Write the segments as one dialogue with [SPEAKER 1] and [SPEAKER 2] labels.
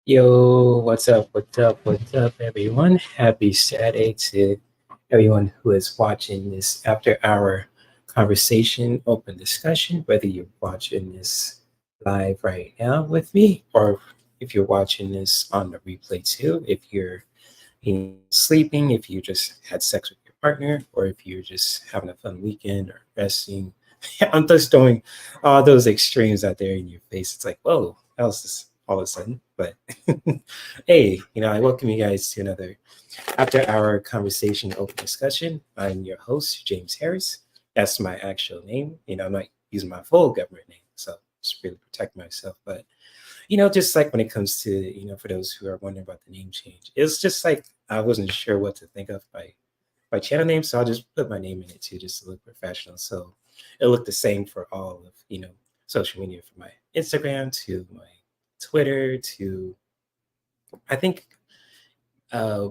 [SPEAKER 1] Yo, what's up? What's up? What's up, everyone? Happy Saturday to everyone who is watching this after hour conversation, open discussion, whether you're watching this live right now with me or if you're watching this on the replay too, if you're sleeping, if you just had sex with your partner, or if you're just having a fun weekend or resting. I'm just throwing all those extremes out there in your face. It's like, whoa, that was just all of a sudden. But hey, I welcome you guys to another after our conversation open discussion. I'm your host, James Harris. That's my actual name. I'm not using my full government name, so just really protect myself. But just like when it comes to, for those who are wondering about the name change, it's just like I wasn't sure what to think of by channel name, so I'll just put my name in it too, just to look professional. So it'll look the same for all of social media, from my Instagram to my Twitter to I think uh,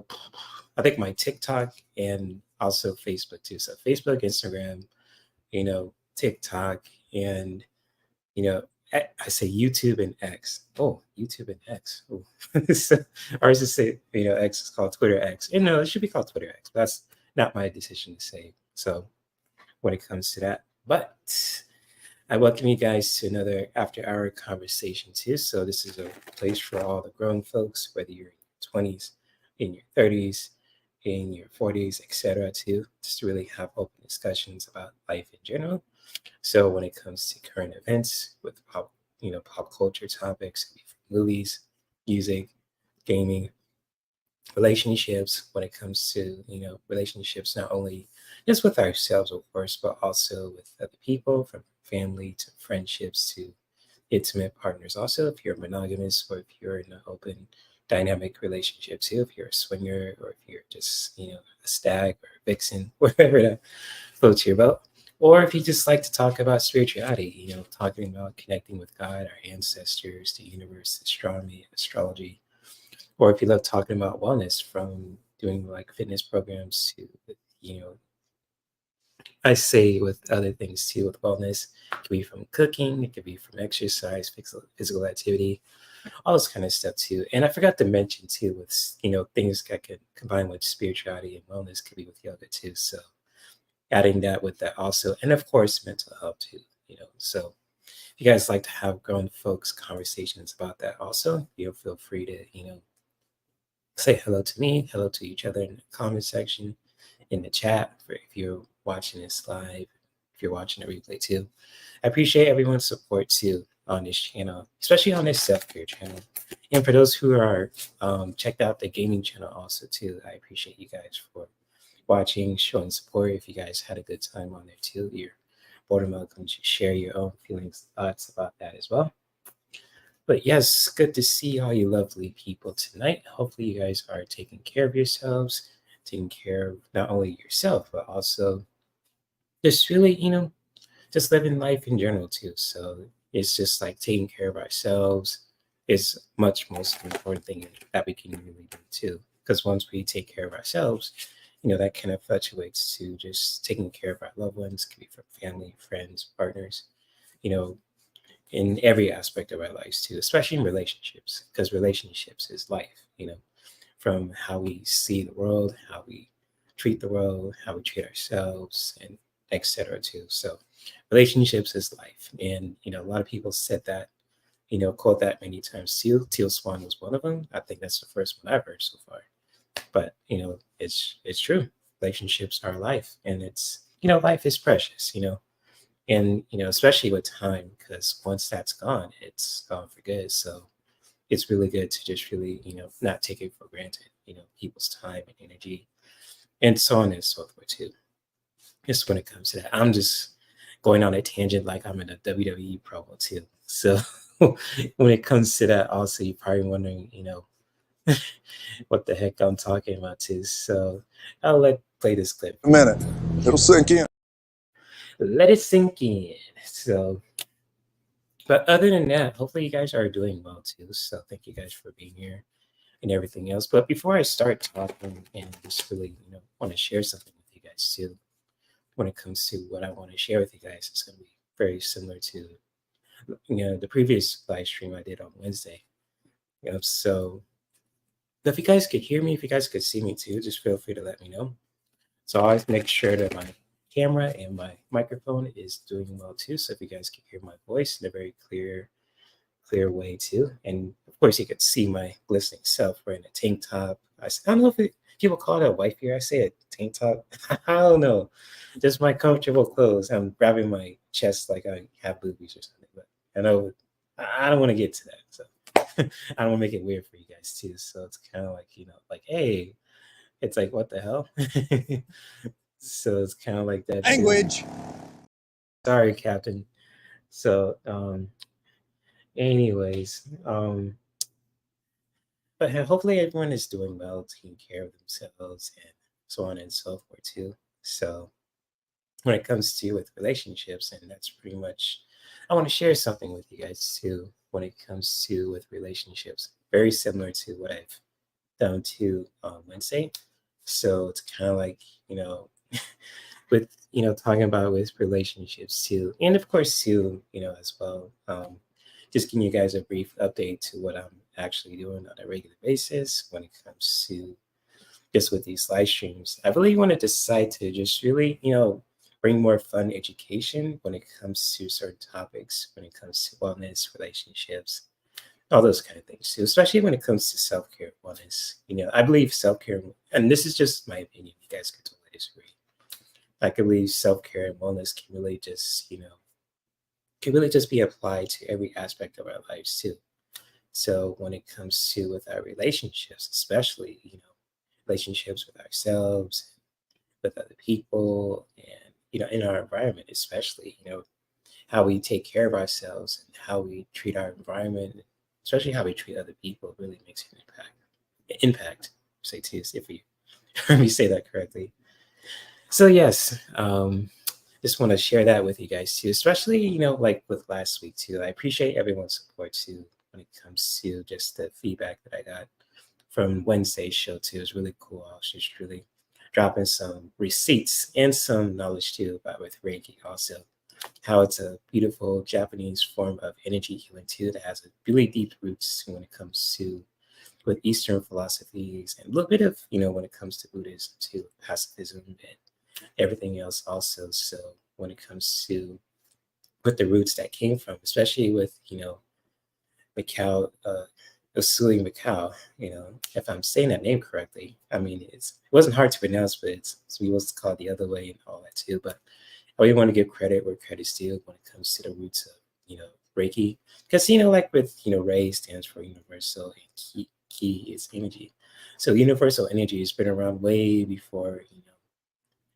[SPEAKER 1] I think my TikTok and also Facebook too. So Facebook, Instagram, TikTok, and you know, I say YouTube and X. Oh, YouTube and X. Oh. So, or is it say, X is called Twitter X. And no, it should be called Twitter X. But that's not my decision to say. So when it comes to that. But I welcome you guys to another after hour conversation too. So this is a place for all the grown folks, whether you're in your 20s, in your 30s, in your 40s, etc. too, just to really have open discussions about life in general. So when it comes to current events with pop culture topics, from movies, music, gaming, relationships, when it comes to relationships, not only just with ourselves, of course, but also with other people, from family to friendships to intimate partners. Also, if you're monogamous or if you're in an open dynamic relationship too, if you're a swinger or if you're just a stag or a vixen, whatever that floats your boat. Or if you just like to talk about spirituality, talking about connecting with God, our ancestors, the universe, astronomy, astrology, or if you love talking about wellness, from doing like fitness programs to, you know, I say with other things too, with wellness, it could be from cooking, it could be from exercise, physical activity, all this kind of stuff too. And I forgot to mention too, with things that could combine with spirituality and wellness, could be with yoga too. So adding that with that also, and of course mental health too. So if you guys like to have grown folks conversations about that also, feel free to say hello to me, hello to each other in the comment section, in the chat, for if you're watching this live, if you're watching the replay too. I appreciate everyone's support too on this channel, especially on this self-care channel. And for those who are checked out the gaming channel also too, I appreciate you guys for watching, showing support. If you guys had a good time on there too, you're more than welcome to share your own feelings, thoughts about that as well. But yes, good to see all you lovely people tonight. Hopefully, you guys are taking care of yourselves, taking care of not only yourself, but also just really, just living life in general too. So it's just like taking care of ourselves is much most important thing that we can really do too. Because once we take care of ourselves, that kind of fluctuates to just taking care of our loved ones, could be from family, friends, partners, you know, in every aspect of our lives too, especially in relationships, because relationships is life, from how we see the world, how we treat the world, how we treat ourselves, and etc. too. So relationships is life. And a lot of people said that, quote that many times too. Teal Swan was one of them. I think that's the first one I've heard so far. But it's true. Relationships are life, and it's life is precious. And especially with time, because once that's gone, it's gone for good. So it's really good to just really not take it for granted. People's time and energy, and so on and so forth too. Just when it comes to that, I'm just going on a tangent like I'm in a WWE promo too. So when it comes to that, also you're probably wondering, what the heck I'm talking about too. So I'll play this clip.
[SPEAKER 2] A minute. It'll sink in.
[SPEAKER 1] Let it sink in. So, but other than that, hopefully you guys are doing well too. So thank you guys for being here and everything else. But before I start talking and just really, want to share something with you guys too, when it comes to what I want to share with you guys, it's going to be very similar to, the previous live stream I did on Wednesday. So if you guys could hear me, if you guys could see me too, just feel free to let me know. So I always make sure that my camera and my microphone is doing well too. So if you guys can hear my voice in a very clear way too. And of course, you could see my glistening self wearing a tank top. I don't know if people call it a wife here. I say a tank top. I don't know. Just my comfortable clothes. I'm grabbing my chest like I have boobies or something. But I know I don't want to get to that. So I don't want to make it weird for you guys too. So it's kind of like, like, hey, it's like, what the hell? So it's kind of like that too.
[SPEAKER 2] Language.
[SPEAKER 1] Sorry, Captain. So, anyways, but hopefully everyone is doing well, taking care of themselves, and so on and so forth too. So when it comes to with relationships, and that's pretty much, I want to share something with you guys too. When it comes to with relationships, very similar to what I've done to Wednesday. So it's kind of like with talking about with relationships too, and of course too, as well. Just giving you guys a brief update to what I'm actually doing on a regular basis when it comes to just with these live streams. I really want to decide to just really, bring more fun education when it comes to certain topics, when it comes to wellness, relationships, all those kind of things too, especially when it comes to self-care, wellness. I believe self-care, and this is just my opinion, you guys can totally disagree. I believe self-care and wellness can really just, can really just be applied to every aspect of our lives too. So when it comes to with our relationships, especially, relationships with ourselves, with other people, and in our environment, especially, how we take care of ourselves and how we treat our environment, especially how we treat other people, really makes an impact. Say too, if we heard me say that correctly. So yes, just want to share that with you guys too, especially like with last week too. I appreciate everyone's support too when it comes to just the feedback that I got from Wednesday's show too. It was really cool. I was just really dropping some receipts and some knowledge too about with Reiki also, how it's a beautiful Japanese form of energy healing too that has a really deep roots when it comes to with Eastern philosophies and a little bit of when it comes to Buddhism too, pacifism and everything else also. So when it comes to what the roots that came from, especially with Macau, Usui Macau, if I'm saying that name correctly. I mean, it wasn't hard to pronounce, but we was called the other way and all that too. But I really want to give credit where credit's due when it comes to the roots of Reiki, because like with Rei stands for universal and ki is energy. So universal energy has been around way before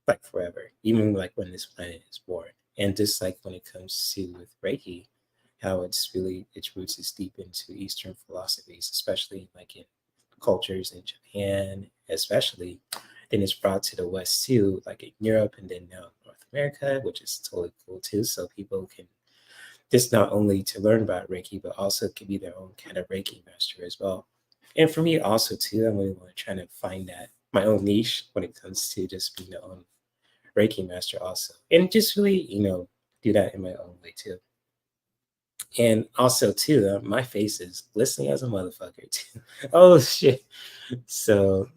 [SPEAKER 1] like forever, even like when this planet is born. And just like when it comes to with Reiki, how its roots is deep into Eastern philosophies, especially like in cultures in Japan, especially. Then it's brought to the West too, like in Europe and then now North America, which is totally cool too. So people can just not only to learn about Reiki, but also can be their own kind of Reiki master as well. And for me also too, I'm really want to try to find that my own niche when it comes to just being the own Reiki master also. And just really, do that in my own way too. And also too, my face is glistening as a motherfucker too. Oh shit. So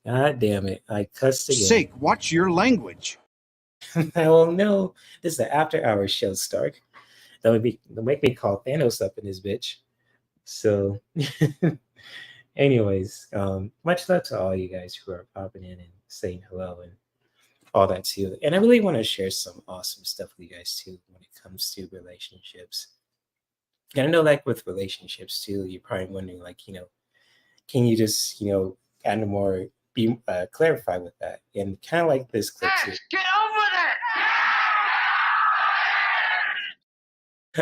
[SPEAKER 1] god damn it. I cussed again.
[SPEAKER 3] Sake, watch your language.
[SPEAKER 1] Well no, this is the after hours show, Stark. Don't make me call Thanos up in this bitch. So anyways, much love to all you guys who are popping in and saying hello and all that too. And I really want to share some awesome stuff with you guys too when it comes to relationships. And I know like with relationships too, you're probably wondering like, can you just, kind of more be clarify with that? And kind of like this clip too.
[SPEAKER 3] Get over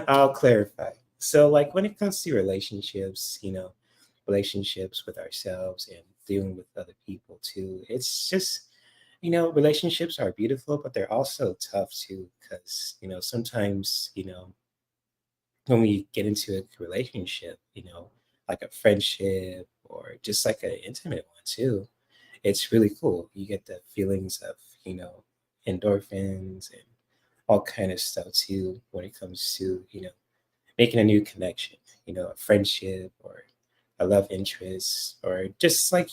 [SPEAKER 1] I'll clarify. So like when it comes to relationships, relationships with ourselves and dealing with other people too, it's just relationships are beautiful, but they're also tough too, because sometimes when we get into a relationship, like a friendship or just like an intimate one too, it's really cool. You get the feelings of endorphins and all kind of stuff too when it comes to making a new connection, a friendship or a love interest, or just like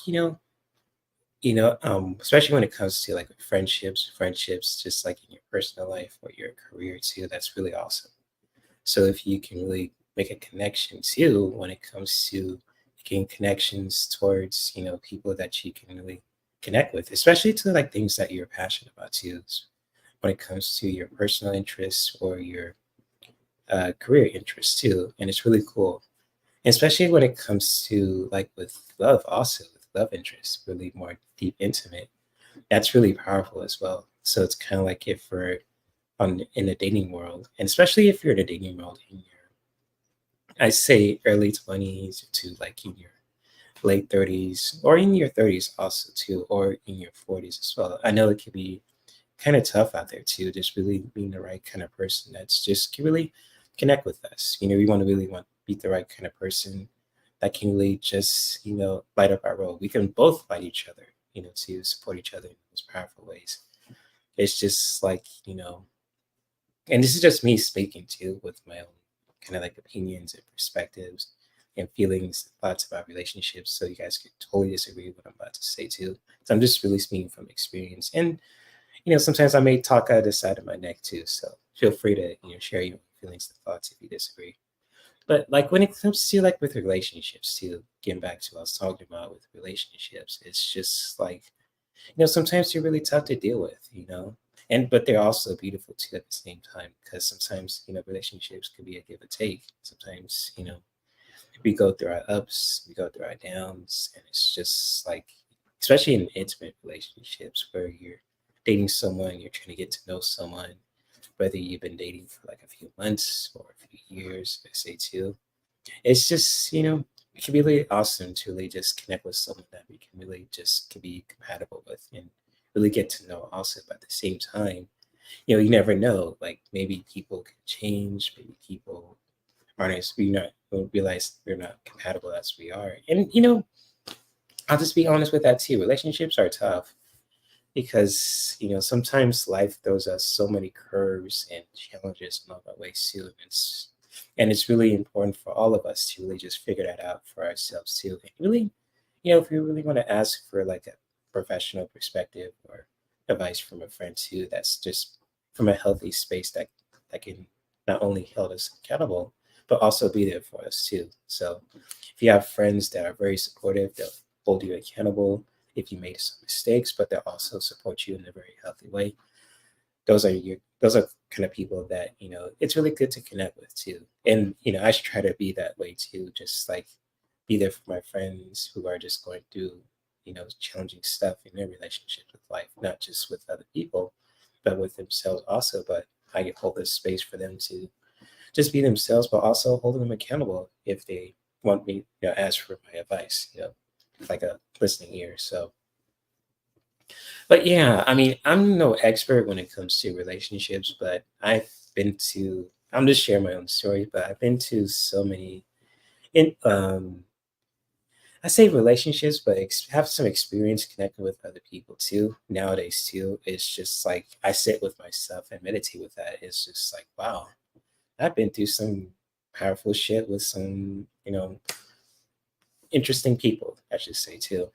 [SPEAKER 1] especially when it comes to like friendships, just like in your personal life or your career too. That's really awesome. So if you can really make a connection too when it comes to making connections towards, people that you can really connect with, especially to like things that you're passionate about too, when it comes to your personal interests or your career interests too. And it's really cool, especially when it comes to like with love, also with love interests, really more deep, intimate. That's really powerful as well. So it's kind of like if we're on in the dating world, and especially if you're in a dating world in your, I say early 20s to like in your late 30s or in your 30s also too, or in your 40s as well. I know it can be kind of tough out there too, just really being the right kind of person that's just can really connect with us. We want to really want be the right kind of person that can really just, light up our road. We can both fight each other, to support each other in those powerful ways. It's just like, and this is just me speaking too with my own kind of like opinions and perspectives and feelings, thoughts about relationships. So you guys could totally disagree with what I'm about to say too. So I'm just really speaking from experience. And sometimes I may talk out of the side of my neck too. So feel free to, share your feelings and thoughts if you disagree. But like when it comes to like with relationships too, getting back to what I was talking about with relationships, it's just like, sometimes they're really tough to deal with, and but they're also beautiful too at the same time, because sometimes, relationships can be a give and take. Sometimes, we go through our ups, we go through our downs, and it's just like, especially in intimate relationships where you're dating someone, you're trying to get to know someone, whether you've been dating for like a few months or a few years, I say too. It's just, it can be really awesome to really just connect with someone that we can really just can be compatible with and really get to know also. But at the same time, you never know. Like maybe people can change, maybe people aren't as we not will realize we're not compatible as we are. And I'll just be honest with that too. Relationships are tough because sometimes life throws us so many curves and challenges in all our ways too. And it's really important for all of us to really just figure that out for ourselves too. And really, if you really want to ask for like a professional perspective or advice from a friend too, that's just from a healthy space that can not only hold us accountable, but also be there for us too. So if you have friends that are very supportive, they'll hold you accountable if you made some mistakes, but they'll also support you in a very healthy way. Those are kind of people that it's really good to connect with too. And I should try to be that way too, just like be there for my friends who are just going through challenging stuff in their relationships with life, not just with other people, but with themselves also. But I can hold this space for them to just be themselves, but also holding them accountable if they want me, ask for my advice, like a listening ear. So, but yeah, I mean, I'm no expert when it comes to relationships, but I'm just sharing my own story, but I've been to so many, in, I say relationships, but have some experience connecting with other people too. Nowadays too, it's just like I sit with myself and meditate with that. It's just like, wow, I've been through some powerful shit with some, interesting people, I should say too.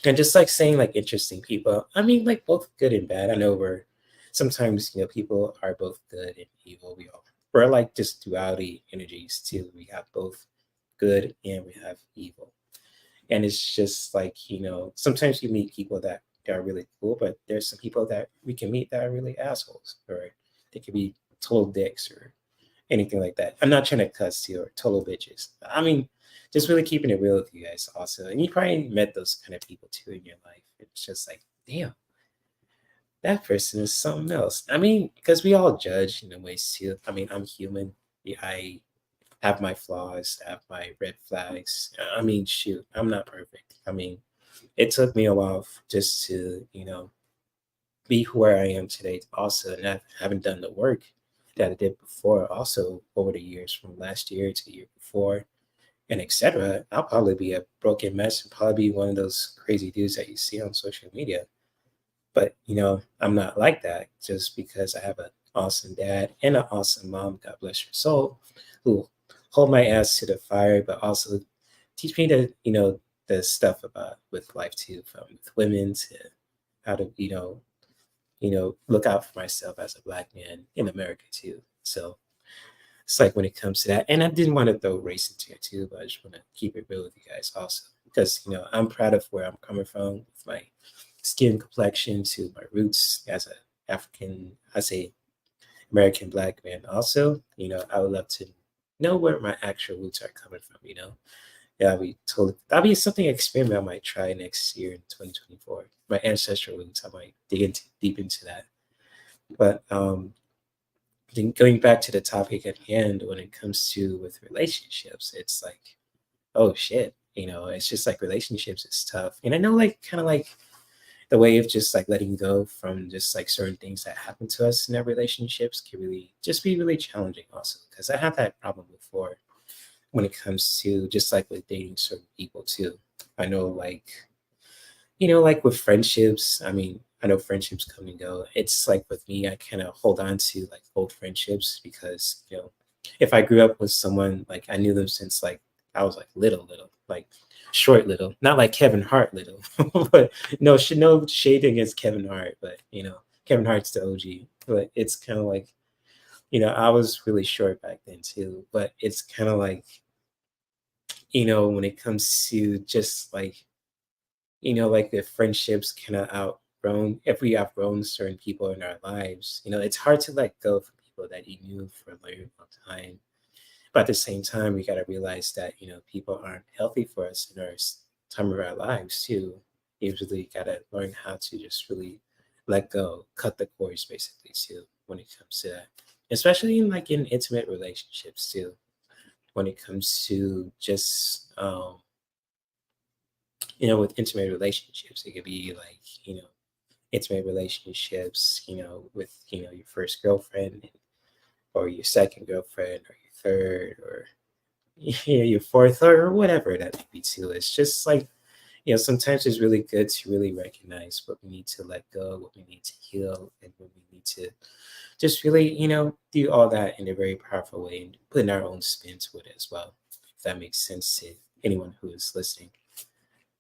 [SPEAKER 1] And just like saying like interesting people, I mean like both good and bad. I know we're sometimes, people are both good and evil. We're like just duality energies too. We have both good and we have evil. And it's just like, sometimes you meet people that are really cool, but there's some people that we can meet that are really assholes, or they could be total dicks or anything like that. I'm not trying to cuss you or total bitches. I mean, just really keeping it real with you guys also. And you probably met those kind of people too in your life. It's just like, damn, that person is something else. I mean, because we all judge in ways too. I mean, I'm human. Yeah, I have my flaws, I have my red flags. I mean, shoot, I'm not perfect. I mean, it took me a while just to, be where I am today also. And I haven't done the work that I did before also over the years from last year to the year before and etc. I'll probably be a broken mess and probably be one of those crazy dudes that you see on social media. But I'm not like that just because I have an awesome dad and an awesome mom, God bless her soul, who hold my ass to the fire, but also teach me the stuff about with life too, from with women to how to look out for myself as a black man in America too. So it's like when it comes to that, and I didn't want to throw race into it too, but I just want to keep it real with you guys also, because I'm proud of where I'm coming from with my skin complexion to my roots as a African, I say American black man. Also, I would love to know where my actual roots are coming from. That'll be something experiment I might try next year in 2024. My ancestral roots, I might dig into deep into that. But then going back to the topic at hand, when it comes to with relationships, it's like, oh shit, it's just like relationships is tough. And I know like kind of like the way of just like letting go from just like certain things that happen to us in our relationships can really just be really challenging also, because I had that problem before when it comes to just like with dating certain people too. I know like with friendships, I mean, I know friendships come and go. It's like with me, I kind of hold on to like old friendships because, if I grew up with someone, like I knew them since like I was like little, like short little, not like Kevin Hart little, but no shade against Kevin Hart, but Kevin Hart's the OG, but it's kind of like, I was really short back then too, but it's kind of like, when it comes to just like the friendships kind of outgrown, if we outgrown certain people in our lives, it's hard to let go from people that you knew for a very long time. But at the same time, we got to realize that, people aren't healthy for us in our time of our lives too. You really got to learn how to just really let go, cut the cords basically too, when it comes to that. Especially in intimate relationships too, when it comes to just, with intimate relationships, it could be like, intimate relationships, with, your first girlfriend or your second girlfriend or your third or your fourth or whatever that may be too. It's just like, sometimes it's really good to really recognize what we need to let go, what we need to heal, and what we need to just really, do all that in a very powerful way and put in our own spin to it as well, if that makes sense to anyone who is listening.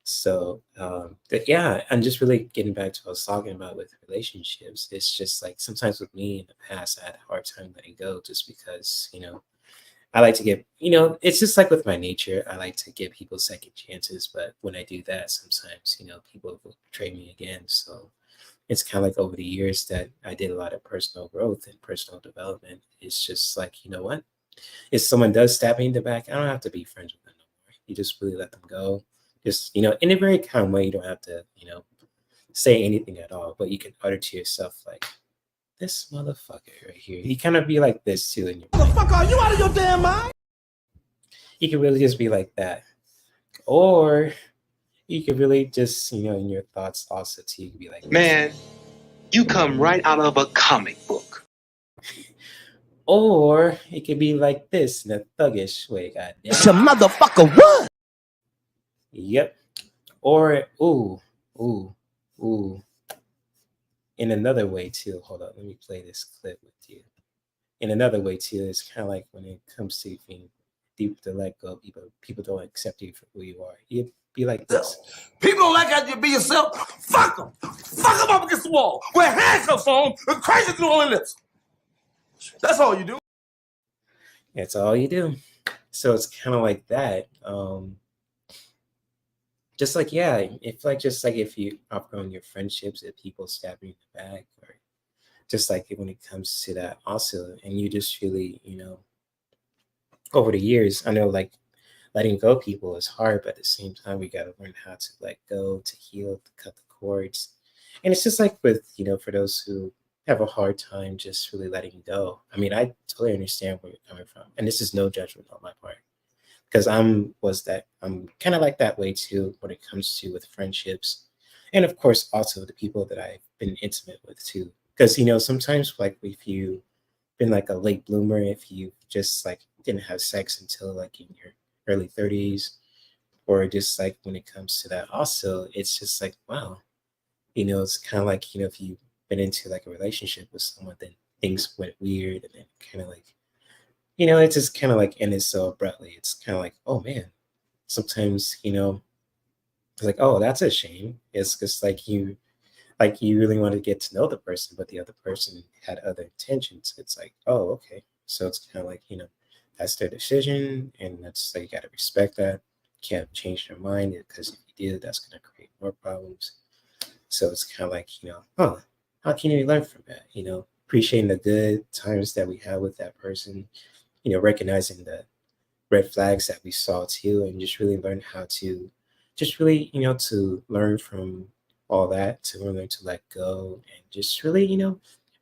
[SPEAKER 1] So, but yeah, I'm just really getting back to what I was talking about with relationships. It's just like sometimes with me in the past, I had a hard time letting go just because, I like to give, it's just like with my nature, I like to give people second chances. But when I do that, sometimes, people will betray me again. So it's kind of like over the years that I did a lot of personal growth and personal development. It's just like, you know what? If someone does stab me in the back, I don't have to be friends with them no more. You just really let them go. Just, in a very calm way. You don't have to, say anything at all, but you can utter to yourself like, this motherfucker right here. You kind of be like this too in your mind.
[SPEAKER 4] Motherfucker, are you out of your damn mind?
[SPEAKER 1] You can really just be like that. Or you could really just, in your thoughts also too, you could be like,
[SPEAKER 5] man, you come right out of a comic book.
[SPEAKER 1] Or it could be like this in a thuggish way, goddamn.
[SPEAKER 4] Some motherfucker what?
[SPEAKER 1] Yep. Or ooh. In another way too. Hold on, let me play this clip with you. In another way too, it's kind of like when it comes to being deep to let go, people don't accept you for who you are. You'd be like this.
[SPEAKER 4] People don't like how you be yourself. Fuck them. Fuck them up against the wall. Wear handcuffs on and crazy through on their lips. That's all you do.
[SPEAKER 1] That's all you do. So it's kind of like that. Just like, yeah, if you outgrown your friendships, if people stab you in the back, or just like when it comes to that also, and you just really, over the years, I know like letting go of people is hard, but at the same time, we got to learn how to let go, to heal, to cut the cords. And it's just like with, for those who have a hard time just really letting go. I mean, I totally understand where you're coming from. And this is no judgment on my part, because I'm kind of like that way too when it comes to with friendships. And of course, also the people that I've been intimate with too. Because, sometimes like if you've been like a late bloomer, if you just like didn't have sex until like in your early 30s, or just like when it comes to that also, it's just like, wow, it's kind of like, if you've been into like a relationship with someone, then things went weird, and then kind of like, it's just kind of like ended so abruptly. It's kind of like, oh man, sometimes, it's like, oh, that's a shame. It's just like you really want to get to know the person, but the other person had other intentions. It's like, oh, okay. So it's kind of like, that's their decision, and that's like you got to respect that. Can't change their mind, because if you do, that's going to create more problems. So it's kind of like, oh, how can you learn from that? Appreciating the good times that we have with that person, recognizing the red flags that we saw too, and just really learn how to just really, to learn from all that, to learn to let go, and just really,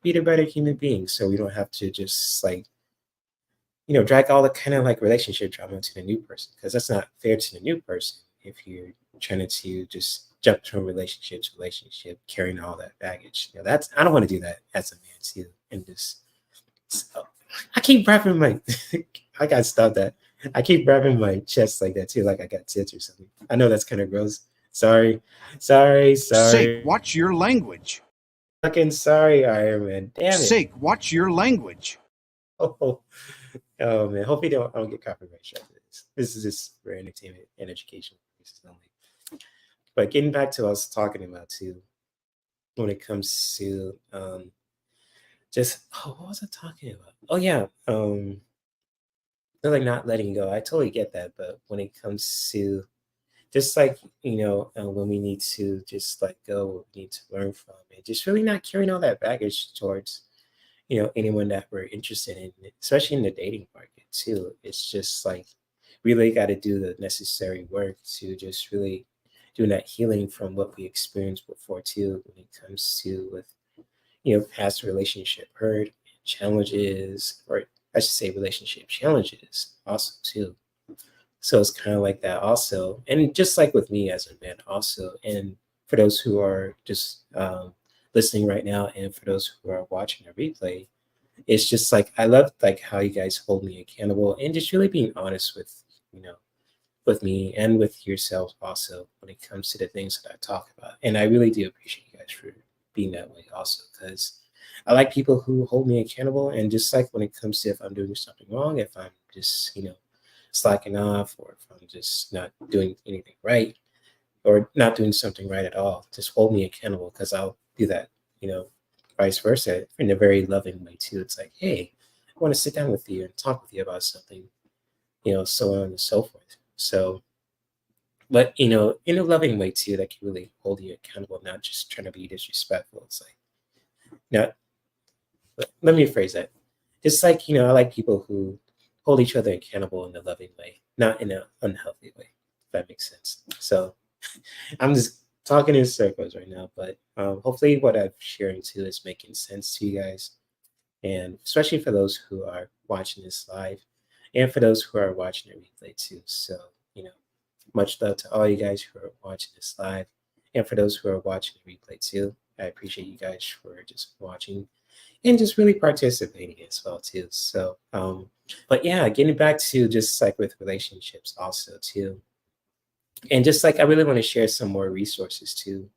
[SPEAKER 1] be a better human being. So we don't have to just like, drag all the kind of like relationship drama to the new person, because that's not fair to the new person if you're trying to just jump from relationship to relationship, carrying all that baggage. That's, I don't want to do that as a man too. And just, so, I keep wrapping my, I got stopped that. I keep wrapping my chest like that too, like I got tits or something. I know that's kind of gross. Sorry.
[SPEAKER 3] Sake, watch your language.
[SPEAKER 1] Fucking sorry, Iron Man. Damn it.
[SPEAKER 3] Sake, watch your language.
[SPEAKER 1] Oh man. Hope I don't get copyright strike for this. This is just for entertainment and education purposes only. But getting back to what I was talking about too, when it comes to what was I talking about? Oh yeah. Like not letting go. I totally get that, but when it comes to just like, when we need to just let go, we need to learn from it, just really not carrying all that baggage towards, anyone that we're interested in, especially in the dating market too. It's just like really got to do the necessary work to just really doing that healing from what we experienced before too, when it comes to with, past relationship hurt, challenges, or I should say relationship challenges also too. So it's kind of like that also. And just like with me as a man also, and for those who are just listening right now, and for those who are watching a replay, it's just like, I love like how you guys hold me accountable, and just really being honest with, with me and with yourselves also, when it comes to the things that I talk about. And I really do appreciate you guys for being that way also, because I like people who hold me accountable. And just like when it comes to if I'm doing something wrong, if I'm just, slacking off, or if I'm just not doing anything right, or not doing something right at all, just hold me accountable, because I'll do that, vice versa, in a very loving way too. It's like, hey, I want to sit down with you and talk with you about something, so on and so forth. So, but, in a loving way too, that can really hold you accountable, not just trying to be disrespectful. It's like, not, let me phrase that. Just like, I like people who hold each other accountable in a loving way, not in an unhealthy way, if that makes sense. So I'm just talking in circles right now, but hopefully what I'm sharing too is making sense to you guys. And especially for those who are watching this live, and for those who are watching the replay too. So, much love to all you guys who are watching this live. And for those who are watching the replay too, I appreciate you guys for just watching and just really participating as well too. So, but yeah, getting back to just like with relationships also too, and just like I really want to share some more resources too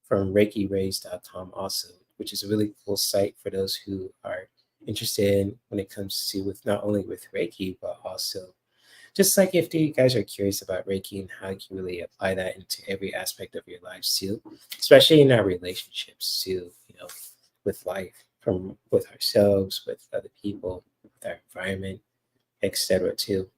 [SPEAKER 1] from ReikiRays.com also, which is a really cool site for those who are interested in when it comes to with not only with Reiki, but also just like if you guys are curious about Reiki and how you can really apply that into every aspect of your lives too, especially in our relationships too, with life, from with ourselves, with other people, with our environment, etc. too.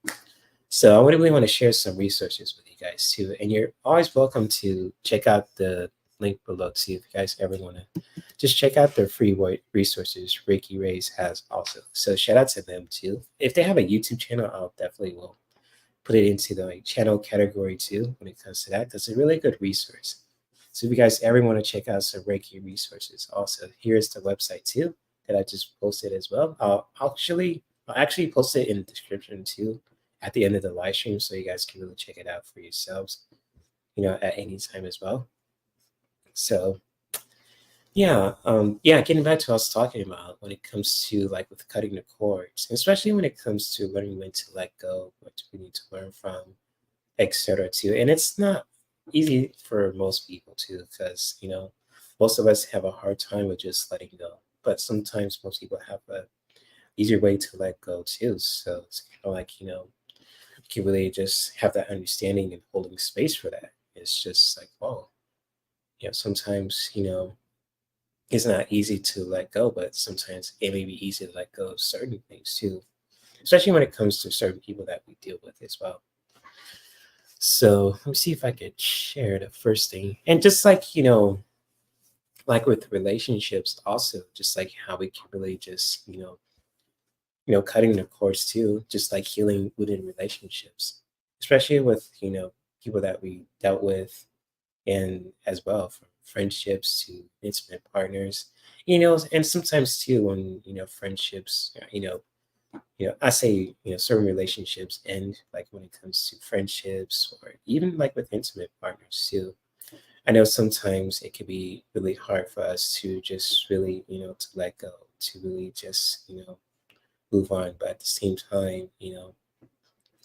[SPEAKER 1] So I really want to share some resources with you guys too. And you're always welcome to check out the link below too, if you guys ever want to just check out their free resources Reiki Rays has also. So shout out to them too. If they have a YouTube channel, I'll definitely will put it into the like channel category too when it comes to that. That's a really good resource. So if you guys ever want to check out some Reiki resources, also here's the website too that I just posted as well. I'll actually post it in the description too at the end of the live stream, so you guys can really check it out for yourselves, at any time as well. So yeah, getting back to what I was talking about when it comes to like with cutting the cords, especially when it comes to learning when to let go, what we need to learn from, etc. too. And it's not easy for most people too, because most of us have a hard time with just letting go. But sometimes most people have a easier way to let go too. So it's kind of like, can really just have that understanding and holding space for that. It's just like, oh, sometimes, it's not easy to let go, but sometimes it may be easy to let go of certain things too, especially when it comes to certain people that we deal with as well. So let me see if I could share the first thing. And just like, like with relationships also, just like how we can really just, cutting the cords too, just like healing within relationships, especially with, people that we dealt with, and as well from friendships to intimate partners, and sometimes too when, friendships, I say, certain relationships end, like when it comes to friendships or even like with intimate partners too. I know sometimes it can be really hard for us to just really, to let go, to really just, move on. But at the same time,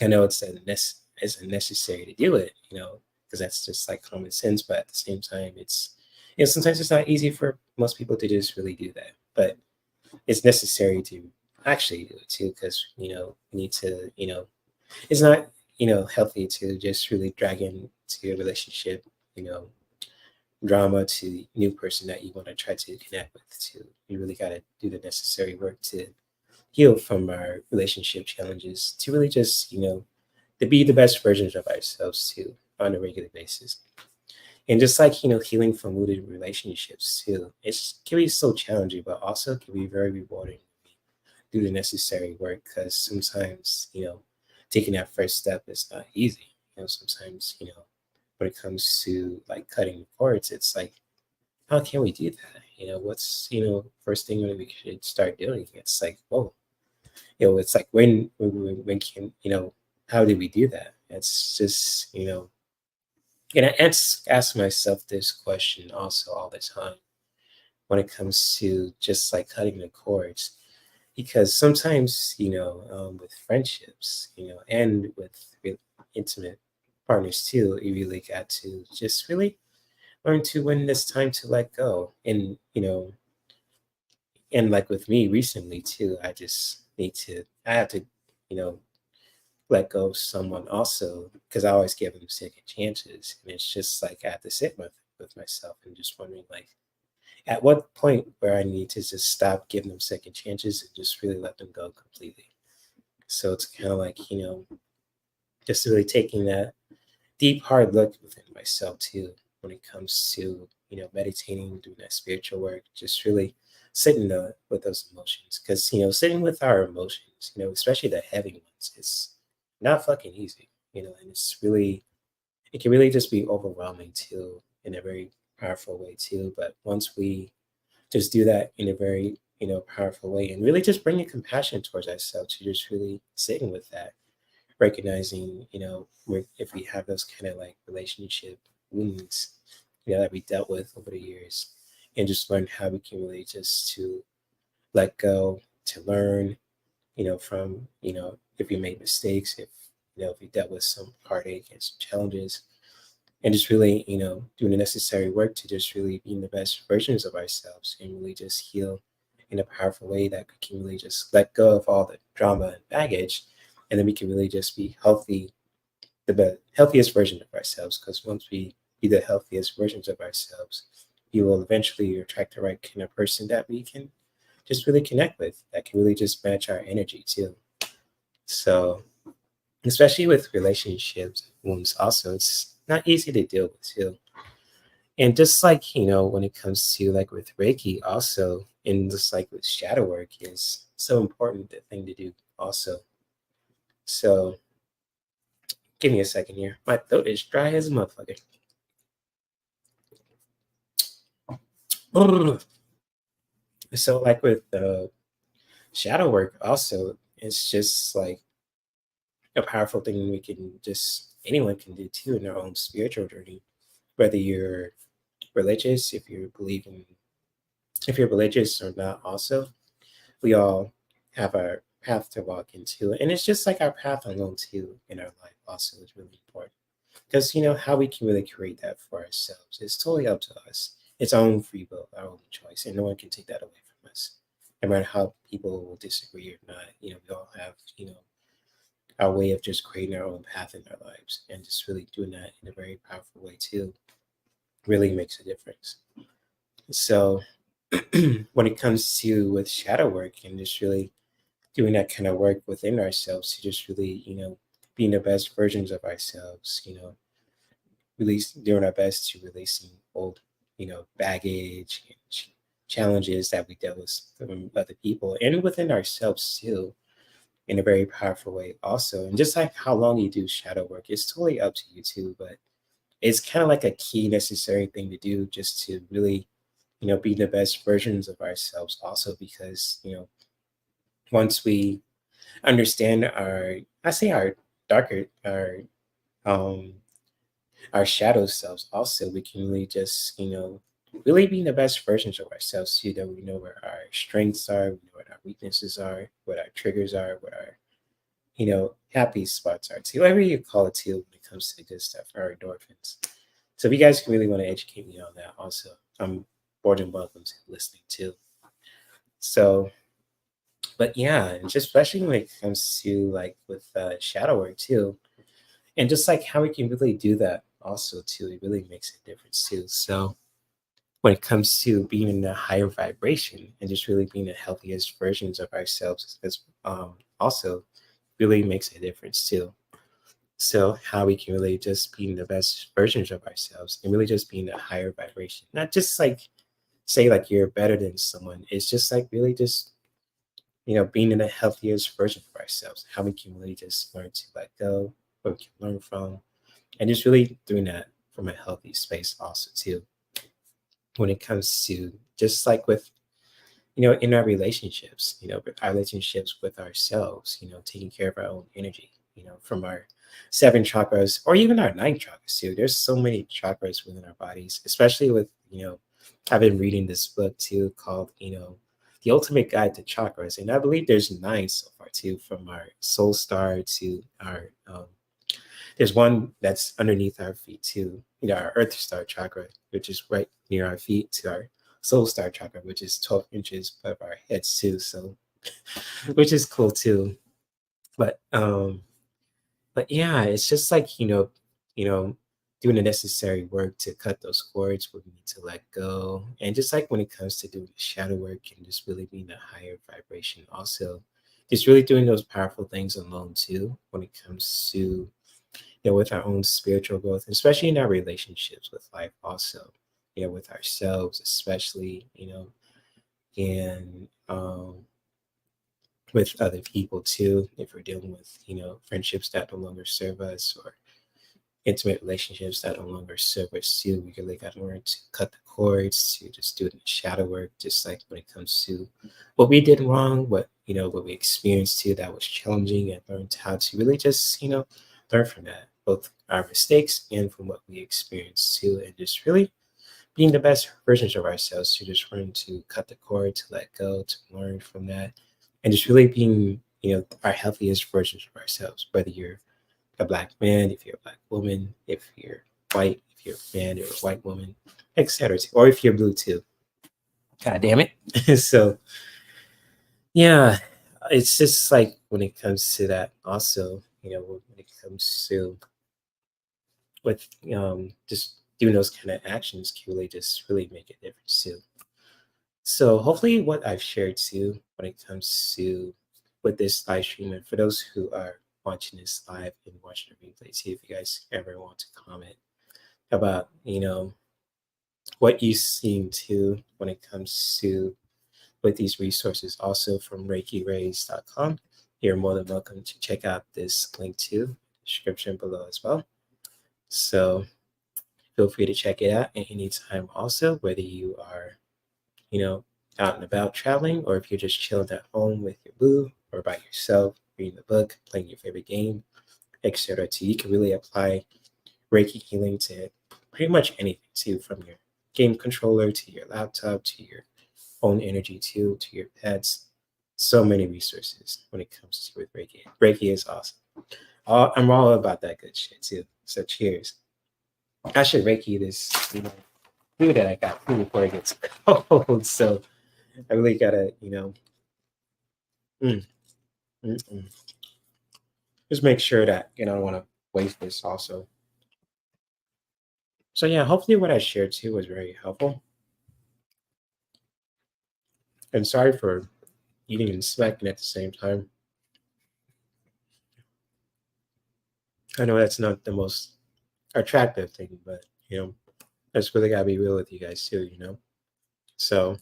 [SPEAKER 1] I know it's unnecessary to do it, because that's just like common sense. But at the same time, it's, sometimes it's not easy for most people to just really do that. But it's necessary to actually do it too, because, we need to, it's not, healthy to just really drag into a relationship, drama to new person that you want to try to connect with too. You really got to do the necessary work to heal from our relationship challenges, to really just, to be the best versions of ourselves too on a regular basis. And just like, healing from wounded relationships too, it can be so challenging, but also can be very rewarding. Do the necessary work, because sometimes, taking that first step is not easy. Sometimes, when it comes to like cutting cords, it's like, how can we do that? What's, first thing that we should start doing? It's like, whoa, it's like when can, how do we do that? It's just, and I ask myself this question also all the time when it comes to just like cutting the cords, because sometimes, with friendships, and with intimate partners too, you really got to just really learn to when it's time to let go. And, and like with me recently too, I have to, you know, let go of someone also, because I always give them second chances. And it's just like I have to sit with myself and just wondering like at what point where I need to just stop giving them second chances and just really let them go completely. So it's kind of like, just really taking that deep, hard look within myself too, when it comes to, meditating, doing that spiritual work, just really sitting with those emotions. Because, sitting with our emotions, especially the heavy ones, it's not fucking easy, and it can really just be overwhelming too, in a very powerful way too. But once we just do that in a very, powerful way, and really just bringing compassion towards ourselves, to just really sitting with that, recognizing, if we have those kind of like relationship wounds, that we dealt with over the years, and just learn how we can really just to let go, to learn, from, if we made mistakes, if we dealt with some heartache and some challenges, and just really, doing the necessary work to just really being the best versions of ourselves, and really just heal in a powerful way that we can really just let go of all the drama and baggage, and then we can really just be healthy, healthiest version of ourselves. Because once we be the healthiest versions of ourselves, we will eventually attract the right kind of person that we can just really connect with, that can really just match our energy too. So, especially with relationships wounds, also, it's not easy to deal with too. And just like, when it comes to like with Reiki also, and just like with shadow work, is so important the thing to do also. So give me a second here. My throat is dry as a motherfucker. So like with shadow work also, it's just like a powerful thing we can just, anyone can do too in their own spiritual journey, whether you're religious, if you're religious or not also, we all have our path to walk into. And it's just like our path alone too in our life also is really important. Because how we can really create that for ourselves is totally up to us. It's our own free will, our own choice, and no one can take that away from us. No matter how people will disagree or not, we all have, our way of just creating our own path in our lives, and just really doing that in a very powerful way too really makes a difference. So when it comes to with shadow work and just really doing that kind of work within ourselves to just really, being the best versions of ourselves, release doing our best to releasing old, baggage and challenges that we dealt with from other people and within ourselves too, in a very powerful way also. And just like how long you do shadow work, it's totally up to you too, but it's kind of like a key necessary thing to do just to really, be the best versions of ourselves also, because, once we understand I say our darker, um, our shadow selves also, we can really just, really be the best versions of ourselves. We know where our strengths are, we know what our weaknesses are, what our triggers are, what our, happy spots are too, whatever you call it too, when it comes to the good stuff, our endorphins. So if you guys really want to educate me on that also, I'm more than welcome to listening too. So, but yeah, and just especially when it comes to like with shadow work too, and just like how we can really do that also too, it really makes a difference too. So when it comes to being in a higher vibration and just really being the healthiest versions of ourselves, as also really makes a difference too. So how we can really just be the best versions of ourselves and really just be in a higher vibration, not just like say like you're better than someone. It's just like really just being in the healthiest version of ourselves, how we can really just learn to let go, what we can learn from, and just really doing that from a healthy space also too. When it comes to just like with, in our relationships, with our relationships with ourselves, taking care of our own energy, from our 7 chakras or even our 9 chakras too. There's so many chakras within our bodies, especially with, I've been reading this book too called, The Ultimate Guide to Chakras. And I believe there's 9 so far too, from our soul star to our, there's one that's underneath our feet too, our earth star chakra, which is right near our feet, to our soul star chakra, which is 12 inches above our heads too. So, which is cool too. But, but yeah, it's just like, doing the necessary work to cut those cords where we need to let go. And just like when it comes to doing the shadow work and just really being a higher vibration, also just really doing those powerful things alone too, when it comes to, with our own spiritual growth, especially in our relationships with life, also, with ourselves, especially, and with other people too, if we're dealing with, friendships that no longer serve us or intimate relationships that no longer serve us too. We really got to learn to cut the cords, to just do the shadow work, just like when it comes to what we did wrong, what we experienced too that was challenging, and learned how to really just, learn from that, both our mistakes and from what we experienced too, and just really being the best versions of ourselves, to just learn to cut the cord, to let go, to learn from that, and just really being, our healthiest versions of ourselves, whether you're a black man, if you're a black woman, if you're white, if you're a man or a white woman, etc. Or if you're blue too. God damn it. So yeah, it's just like when it comes to that also, when it comes to with just doing those kind of actions can really just really make a difference too. So hopefully what I've shared too when it comes to with this live stream, and for those who are watching this live and watching the replay too, if you guys ever want to comment about, what you seen too when it comes to with these resources also from ReikiRays.com, you're more than welcome to check out this link too, description below as well. So feel free to check it out at any time also, whether you are, out and about traveling, or if you're just chilling at home with your boo or by yourself, reading a book, playing your favorite game, etc. too. You can really apply Reiki healing to pretty much anything too, from your game controller to your laptop to your own energy too, to your pets. So many resources when it comes to with Reiki. Reiki is awesome. I'm all about that good shit too. So cheers. I should Reiki this, food that I got too before it gets cold. So I really gotta, mm, mm, mm. just make sure that I don't want to waste this also. So yeah, hopefully what I shared too was very helpful. And sorry for eating and smacking at the same time. I know that's not the most attractive thing, but I just really gotta be real with you guys too. So,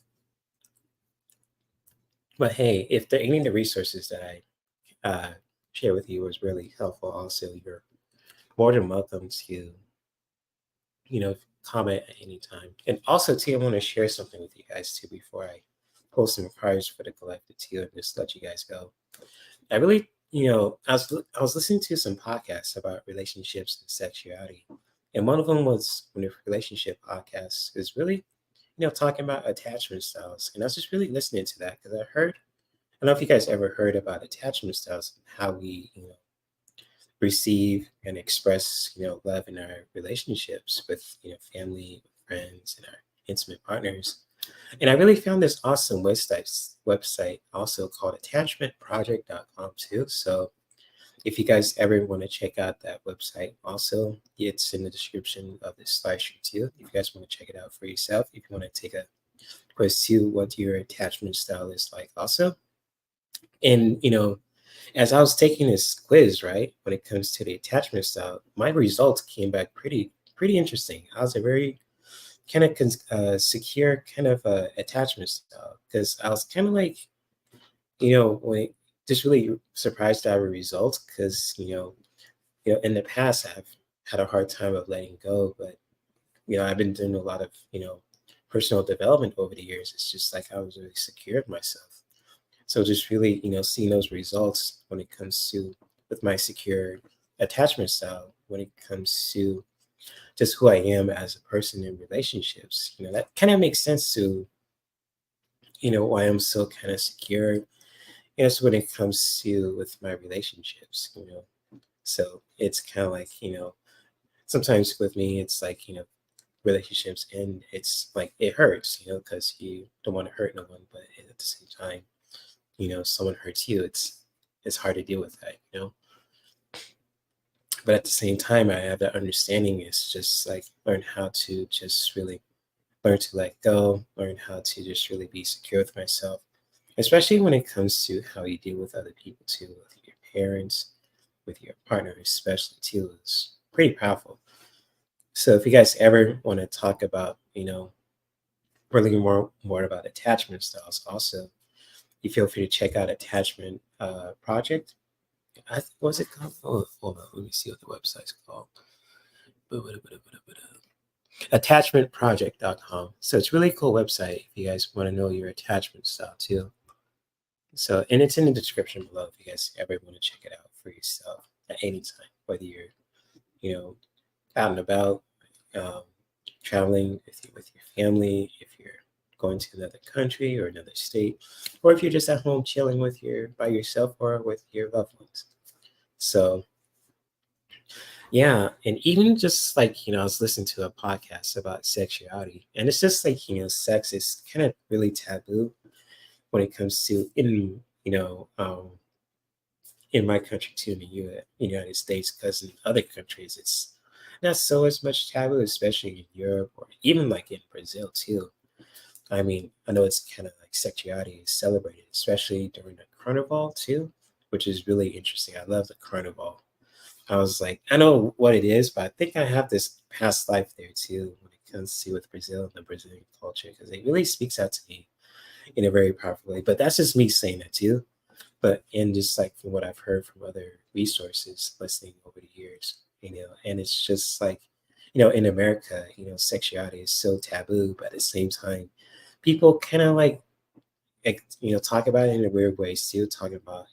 [SPEAKER 1] but hey, if any of the resources that I share with you was really helpful, also you're more than welcome to comment at any time. And also too, I want to share something with you guys too before I post some cards for the collective too, and just let you guys go. I really, I was listening to some podcasts about relationships and sexuality, and one of them was when the relationship podcast is really, talking about attachment styles, and I was just really listening to that because I don't know if you guys ever heard about attachment styles and how we, receive and express, love in our relationships with, family, friends, and our intimate partners. And I really found this awesome website also called attachmentproject.com too. So if you guys ever want to check out that website, also it's in the description of this live stream too. If you guys want to check it out for yourself, if you want to take a quiz too, what your attachment style is like also. And as I was taking this quiz, right, when it comes to the attachment style, my results came back pretty interesting. I was a very kind of secure kind of attachment style because I was kind of like, just really surprised at our results because in the past I've had a hard time of letting go, but I've been doing a lot of personal development over the years. It's just like I was really secure of myself. So just really, seeing those results when it comes to with my secure attachment style, when it comes to just who I am as a person in relationships, that kind of makes sense to, why I'm so kind of secure. So when it comes to with my relationships, so it's kind of like, sometimes with me, it's like, relationships and it's like, it hurts, because you don't want to hurt no one, but at the same time, someone hurts you, it's hard to deal with that. But at the same time, I have that understanding is just like learn how to just really learn to let go, learn how to just really be secure with myself, especially when it comes to how you deal with other people too, with your parents, with your partner, especially too. It's pretty powerful. So if you guys ever want to talk about, really more about attachment styles, also, you feel free to check out Attachment Project. What's it called? Oh, hold on. Let me see what the website's called. Attachmentproject.com. So it's a really cool website if you guys want to know your attachment style too. So, and it's in the description below if you guys ever want to check it out for yourself at any time, whether you're, out and about, traveling with your family, if you're going to another country or another state, or if you're just at home chilling by yourself or with your loved ones. So yeah, and even just like, I was listening to a podcast about sexuality, and it's just like, sex is kind of really taboo when it comes to in my country too, in the United States, because in other countries it's not so as much taboo, especially in Europe or even like in Brazil too. I mean, I know it's kind of like sexuality is celebrated, especially during the carnival too, which is really interesting. I love the carnival. I was like, I know what it is, but I think I have this past life there too when it comes to with Brazil and the Brazilian culture, because it really speaks out to me in a very powerful way. But that's just me saying that too. But in just like from what I've heard from other resources listening over the years, and it's just like, in America, sexuality is so taboo, but at the same time, people kind of like, talk about it in a weird way too, talking about,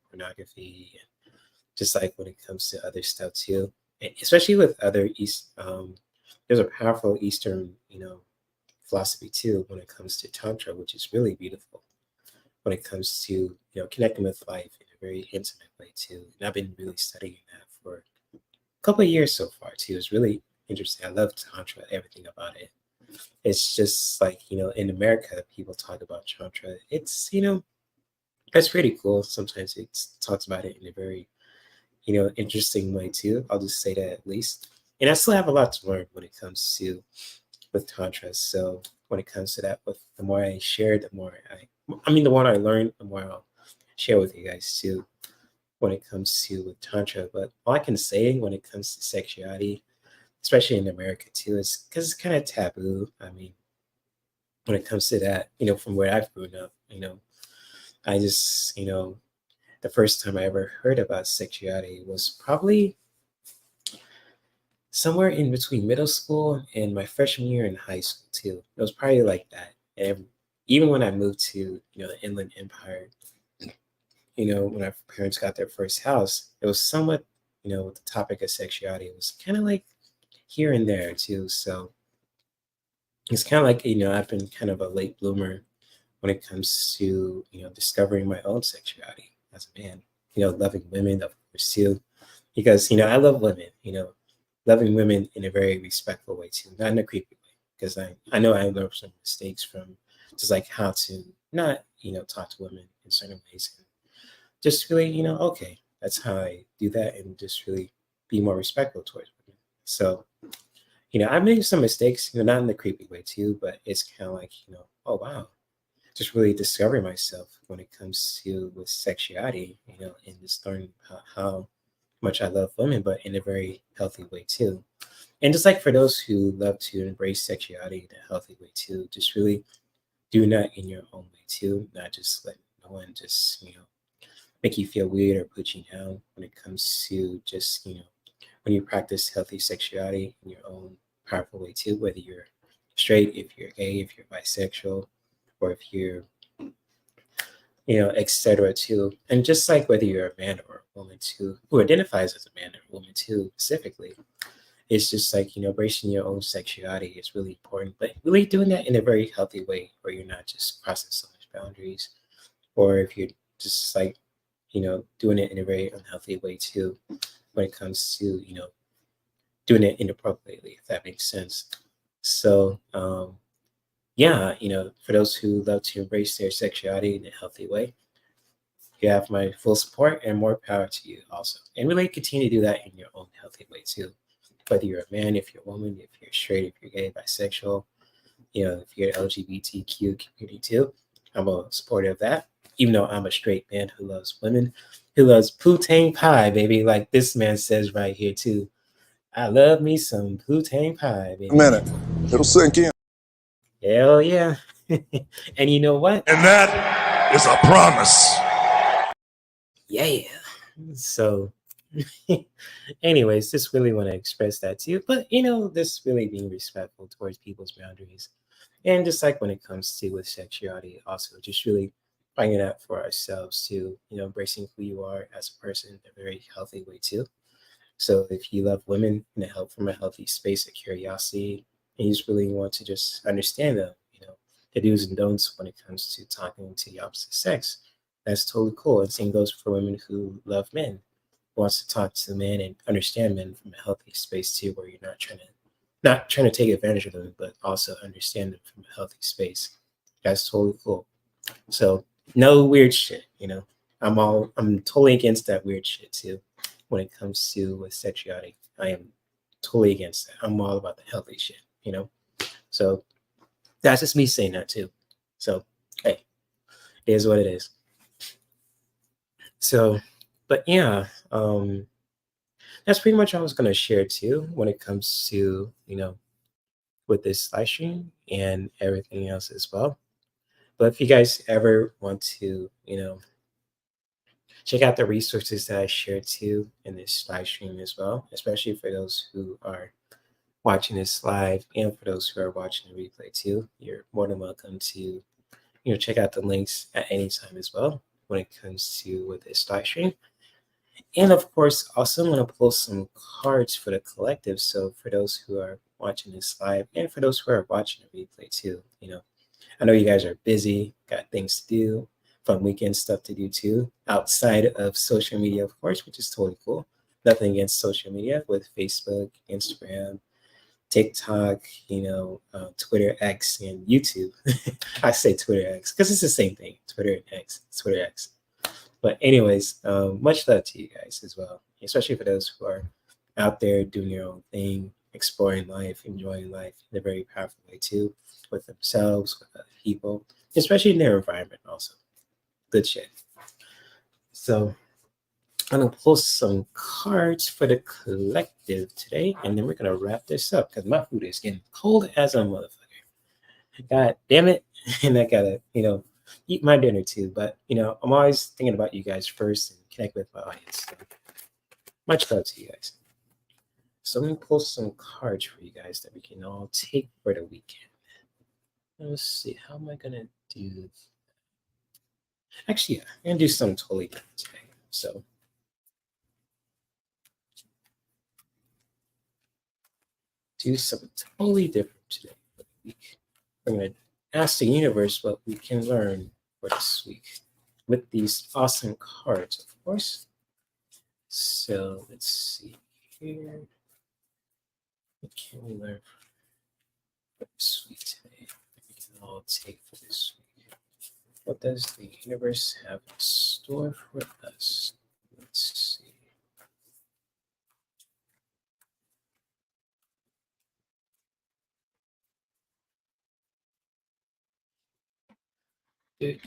[SPEAKER 1] pornography and just like when it comes to other stuff too, and especially with other there's a powerful Eastern, philosophy too when it comes to Tantra, which is really beautiful when it comes to, connecting with life in a very intimate way too. And I've been really studying that for a couple of years so far too. It's really interesting. I love Tantra, everything about it. It's just like, in America, people talk about Tantra. It's, that's pretty cool. Sometimes it talks about it in a very interesting way too. I'll just say that at least. And I still have a lot to learn when it comes to with Tantra. So when it comes to that, with the more I share, the more the more I learn, the more I'll share with you guys too when it comes to with Tantra. But all I can say when it comes to sexuality, especially in America too, is because it's kind of taboo. I mean, when it comes to that, from where I've grown up, I just, the first time I ever heard about sexuality was probably somewhere in between middle school and my freshman year in high school too. It was probably like that. And even when I moved to, the Inland Empire, when our parents got their first house, it was somewhat, with the topic of sexuality, it was kind of like here and there too. So it's kind of like, I've been kind of a late bloomer when it comes to, discovering my own sexuality as a man, loving women, of course, too, because, I love women, loving women in a very respectful way too, not in a creepy way, because I know I learned some mistakes from just like how to not, talk to women in certain ways. And just really, okay, that's how I do that, and just really be more respectful towards women. So, I made some mistakes, not in the creepy way too, but it's kind of like, oh wow, just really discovering myself when it comes to with sexuality, and just learning how much I love women, but in a very healthy way too. And just like for those who love to embrace sexuality in a healthy way too, just really doing that in your own way too, not just letting no one just, make you feel weird or put you down when it comes to just, when you practice healthy sexuality in your own powerful way too, whether you're straight, if you're gay, if you're bisexual, or if you're, etc. too. And just like whether you're a man or a woman too, who identifies as a man or a woman too, specifically, it's just like, embracing your own sexuality is really important, but really doing that in a very healthy way where you're not just crossing so much boundaries, or if you're just like, doing it in a very unhealthy way too, when it comes to, doing it inappropriately, if that makes sense. So, yeah, for those who love to embrace their sexuality in a healthy way, you have my full support and more power to you also. And really continue to do that in your own healthy way too. Whether you're a man, if you're a woman, if you're straight, if you're gay, bisexual, if you're LGBTQ community too, I'm a supporter of that. Even though I'm a straight man who loves women, who loves poutine pie, baby, like this man says right here too. I love me some poutine pie, baby.
[SPEAKER 2] A minute. It'll sink in.
[SPEAKER 1] Hell yeah. And you know what?
[SPEAKER 2] And that is a promise.
[SPEAKER 1] Yeah. So, anyways, just really want to express that to you. But, this really being respectful towards people's boundaries. And just like when it comes to with sexuality, also just really finding out for ourselves too, embracing who you are as a person in a very healthy way too. So if you love women and help from a healthy space of curiosity, and you just really want to just understand them, the do's and don'ts when it comes to talking to the opposite sex, that's totally cool. And same goes for women who love men, who wants to talk to men and understand men from a healthy space too, where you're not trying to take advantage of them, but also understand them from a healthy space. That's totally cool. So no weird shit, I'm totally against that weird shit too. When it comes to with sexuality, I am totally against that. I'm all about the healthy shit, So that's just me saying that too. So hey, it is what it is. So, but yeah, that's pretty much all I was gonna share too when it comes to with this live stream and everything else as well. But if you guys ever want to, check out the resources that I shared too in this live stream as well, especially for those who are watching this live and for those who are watching the replay too. You're more than welcome to, check out the links at any time as well when it comes to with this live stream. And of course, also I'm going to pull some cards for the collective. So for those who are watching this live and for those who are watching the replay too, I know you guys are busy, got things to do, fun weekend stuff to do too, outside of social media, of course, which is totally cool. Nothing against social media with Facebook, Instagram, TikTok, Twitter X, and YouTube. I say Twitter X because it's the same thing. Twitter and X, Twitter X. But anyways, much love to you guys as well, especially for those who are out there doing your own thing, exploring life, enjoying life in a very powerful way too, with themselves, with other people, especially in their environment also. Good shit. So I'm gonna pull some cards for the collective today, and then we're gonna wrap this up because my food is getting cold as a motherfucker. God damn it. And I gotta, eat my dinner too. But I'm always thinking about you guys first and connect with my audience. So much love to you guys. So I'm gonna pull some cards for you guys that we can all take for the weekend. Let's see, how am I gonna do? Actually, yeah, I'm gonna do something totally different today. So do something totally different today for the week. I'm gonna ask the universe what we can learn for this week with these awesome cards, of course. So let's see here. What can we learn for this week today? We can all take for this week. What does the universe have in store for us? Let's see. The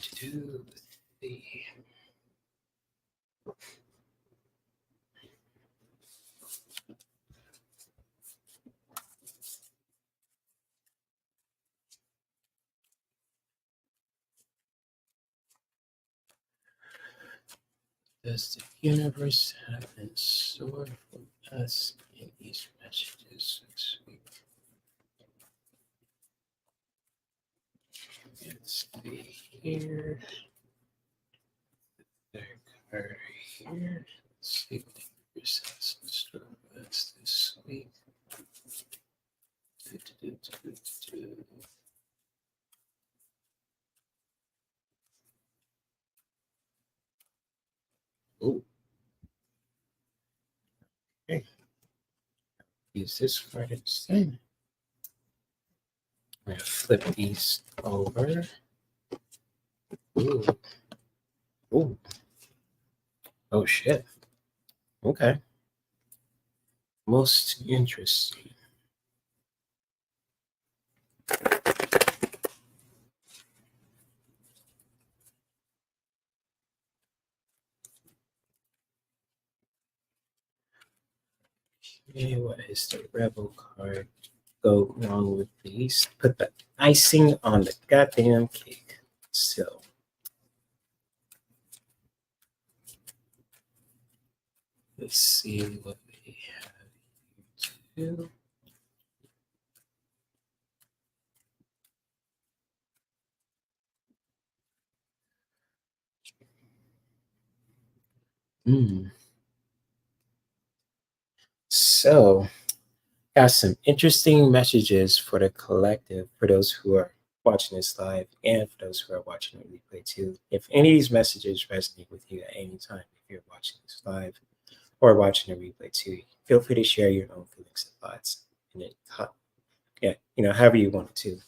[SPEAKER 1] does the universe have in store for us in these messages this week? Let's see here. Third card here. Let's see what the universe has in store for us this week. Oh, okay. Use this card instead. I'm gonna flip these over. Ooh. Ooh. Oh shit. Okay. Most interesting. Okay, what is the rebel card? Go along with these. Put the icing on the goddamn cake. So let's see what we have here too. So got some interesting messages for the collective, for those who are watching this live and for those who are watching the replay too. If any of these messages resonate with you at any time, if you're watching this live or watching the replay too, feel free to share your own feelings and thoughts in it. Yeah, however you want to.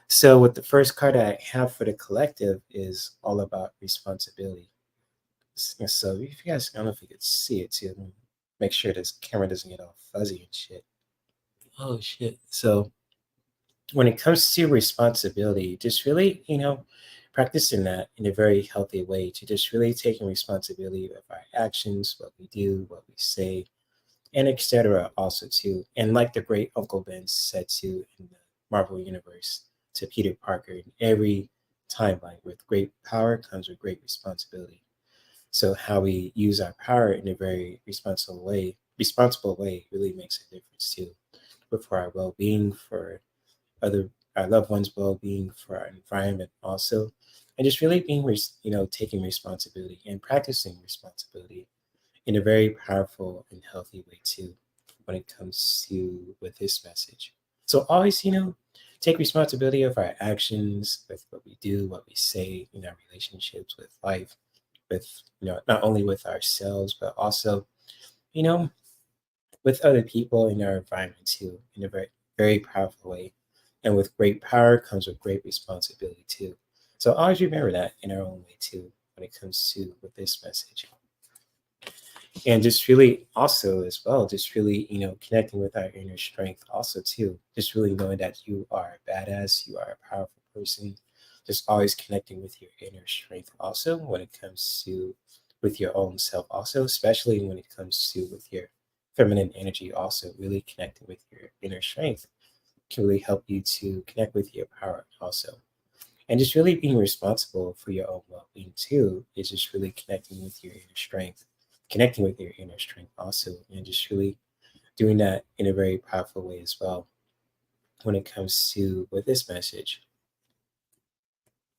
[SPEAKER 1] So with the first card I have for the collective is all about responsibility. So if you guys, I don't know if you could see it too. Make sure this camera doesn't get all fuzzy and shit. Oh shit. So when it comes to responsibility, just really, practicing that in a very healthy way to just really taking responsibility of our actions, what we do, what we say, and etc. also too. And like the great Uncle Ben said too in the Marvel Universe to Peter Parker, in every timeline, with great power comes with great responsibility. So how we use our power in a very responsible way really makes a difference too. But for our well-being, for our loved ones' well-being, for our environment also, and just really being taking responsibility and practicing responsibility in a very powerful and healthy way too when it comes to with this message. So always, take responsibility of our actions, with what we do, what we say in our relationships with life, with not only with ourselves, but also, you know, with other people in our environment too, in a very, very powerful way. And with great power comes with great responsibility too. So always remember that in our own way too. when it comes to with this message. And just really also as well, just really, connecting with our inner strength also too. Just really knowing that you are a badass, you are a powerful person. Just always connecting with your inner strength also when it comes to with your own self also, especially when it comes to with your feminine energy also, really connecting with your inner strength can really help you to connect with your power also. And just really being responsible for your own well-being too is just really connecting with your inner strength, connecting with your inner strength also, and just really doing that in a very powerful way as well when it comes to with this message.